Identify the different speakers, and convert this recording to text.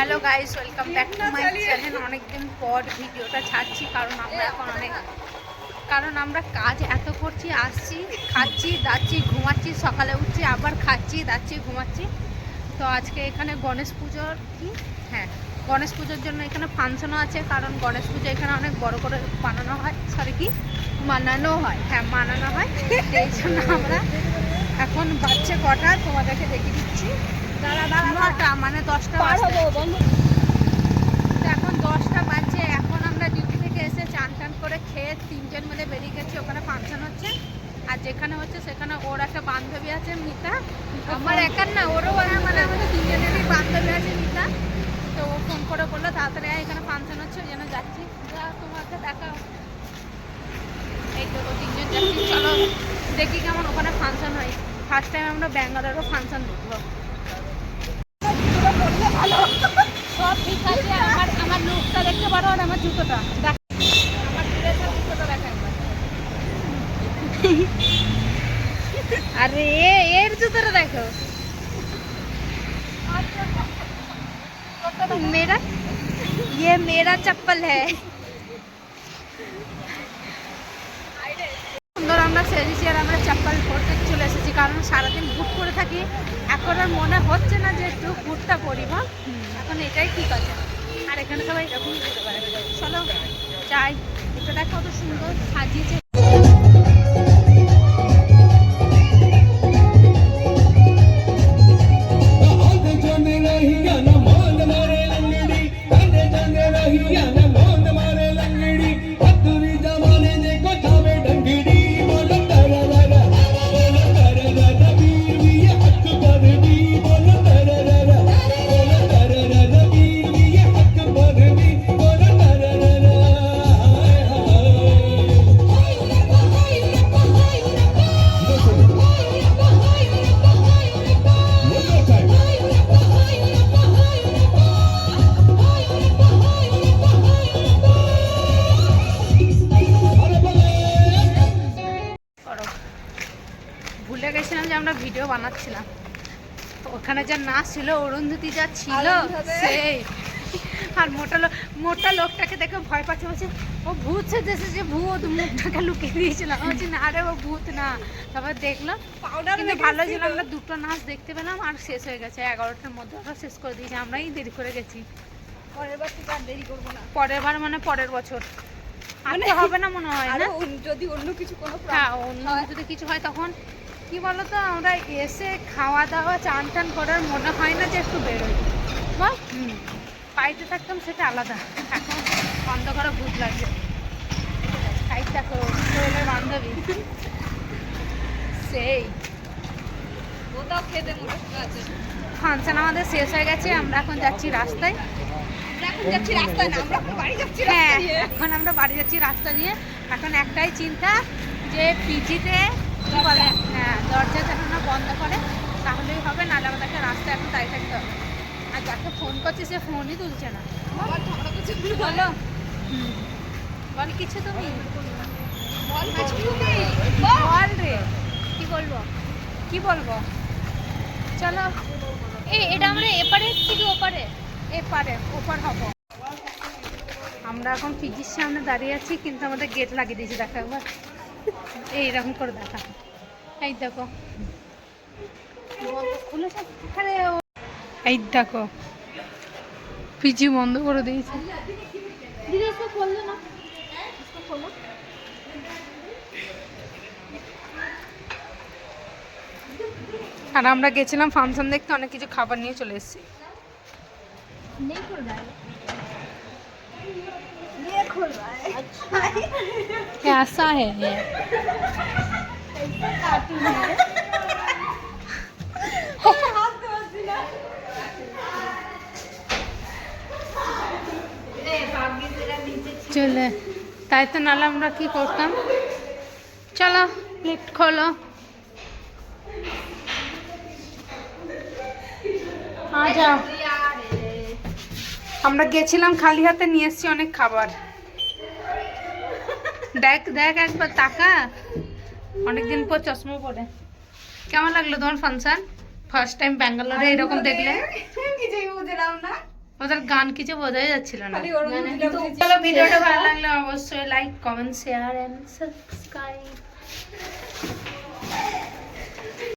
Speaker 1: Hello guys, welcome back to my channel. অনেকদিন পর ভিডিওটা ছাড়ছি কারণ আমরা কাজ এত করছি, আসছি, খাচ্ছি, দাচ্ছি, ঘুমাচ্ছি, সকালে উঠছি, আবার খাচ্ছি, দাচ্ছি, ঘুমাচ্ছি। তো আজকে এখানে গণেশ পুজোর গণেশ পুজোর জন্য এখানে ফাংশনও আছে, কারণ গণেশ পুজো এখানে অনেক বড় করে মানানো হয়। মানানো হয়। এই জন্য আমরা এখন বাচ্চা কটা তোমাদেরকে দেখিয়ে দিচ্ছি। নটা মানে 10টা বাজছে। এখন 10টা বাজছে। এখন আমরা ডিউটি থেকে এসে চান টান করে খেয়ে তিনজন মিলে বেরিয়ে গেছি। ওখানে ফাংশন হচ্ছে, আর যেখানে হচ্ছে সেখানে ওর একটা বান্ধবী আছে মিতা, আমার একার না, ওরও মানে আমাদের তিনজনেরই বান্ধবী আছে মিতা। তো ও ফোন করে বললো তাড়াতাড়ি এখানে ফাংশন হচ্ছে, ওই জন্য যাচ্ছি। যা তোমাকে দেখা, এই তো তিনজন যাচ্ছি। চলো দেখি কেমন ওখানে ফাংশন হয়। ফার্স্ট টাইম আমরা ব্যাঙ্গালোরও ফাংশন দেখবো। ভালো, সব ঠিক আছে। আমার লুকটা দেখতে পারো, আর আমার জুতোটা দেখ, আমার ড্রেসের জুতোটা দেখা একবার। আরে এর জুতোটা দেখো, मेरा चप्पल है। সুন্দর আমরা সেজেছি, আর আমরা চপ্পল পরতে চলে এসেছি, কারণ সারাদিন বুট করে থাকি। এখন আর মনে হচ্ছে না যে একটু বুটটা পরি। এখন এটাই ঠিক আছে। আর এখানে সবাই এরকমই যেতে পারে। চলো যাই, এটা দেখো কত সুন্দর সাজিয়েছে। ভুলে গেছিলাম যে আমরা ভিডিও বানাচ্ছিলাম। ওখানে যা নাচ ছিল, অরুন্ধতি যা ছিল সেই। আর মোটা লোকটাকে দেখে ভয় পাচ্ছে, বলছে ও ভূত সেজেছে, যে ভূত, মুখটাকে লুকিয়ে দিয়েছিলাম। বলছি না রে, ও ভূত না। তারপর দেখলাম কিন্তু ভালো ছিল। আমরা দুটো নাচ দেখতে পেলাম, আর শেষ হয়ে গেছে 11টার মধ্যে। ওরা শেষ করে দিয়েছে, আমরাই দেরি করে গেছি। পরের বার থেকে আর দেরি করবো না। পরের বার মানে পরের বছর আনতে হবে না মনে হয় না, যদি অন্য কিছু অন্য যদি কিছু হয় তখন। কি বলতো, আমরা এসে খাওয়া দাওয়া চান টান করার মনে হয় না যে একটু বেরোই, বল। পাইতে থাকতাম সেটা আলাদা। এখন বন্ধ করা ভূত লাগছে। সাইড দেখো, সোহেলের বান্ধবী সেই। ওটাও খেতে মনে আছে। ফাংশন আমাদের শেষ হয়ে গেছে, আমরা এখন যাচ্ছি রাস্তায়। এখন আমরা বাড়ি যাচ্ছি রাস্তা দিয়ে। এখন একটাই চিন্তা যে পিজিতে কি বলে, দরজা যেন না বন্ধ করে, তাহলেই হবে, নাহলে আমাদেরকে রাস্তায় এখন তাই থাকতে হবে। আর যাকে ফোন করছি সে ফোনই তুলছে না। বলো, বল কিছু, তুমি বল রে, কি বলবো। চলো, এটা আমরা এপারে এসছি কি ওপারে? ওপার হবো। আমরা এখন পিজির সামনে দাঁড়িয়ে আছি, কিন্তু আমাদের গেট লাগিয়ে দিয়েছি। দেখা একবার, এইরকম করে দেখা, এই দেখো খুলেছে। এই দেখো পিজি বন্ধ করে দিয়েছে। আর আমরা গেছিলাম ফাংশন দেখতে, অনেক কিছু খাবার নিয়ে চলে এসেছি। ऐसा है চলে, তাই তো, নাহলে আমরা কি করতাম। চলো লিফট খোলো। যাও, আমরা গেছিলাম খালি হাতে, নিয়ে এসছি অনেক খাবার। দেখ একবার তাকা, অনেকদিন পর চশমা পরে। কেমন লাগলো তোমার ফাংশন? ফার্স্ট টাইম ব্যাঙ্গালোরে এরকম দেখলে? কিছুই বুঝলাম না। ওদের গান কিছু বোঝাই যাচ্ছিল না। চলো ভিডিওটা ভালো লাগলে অবশ্যই like comment share and subscribe.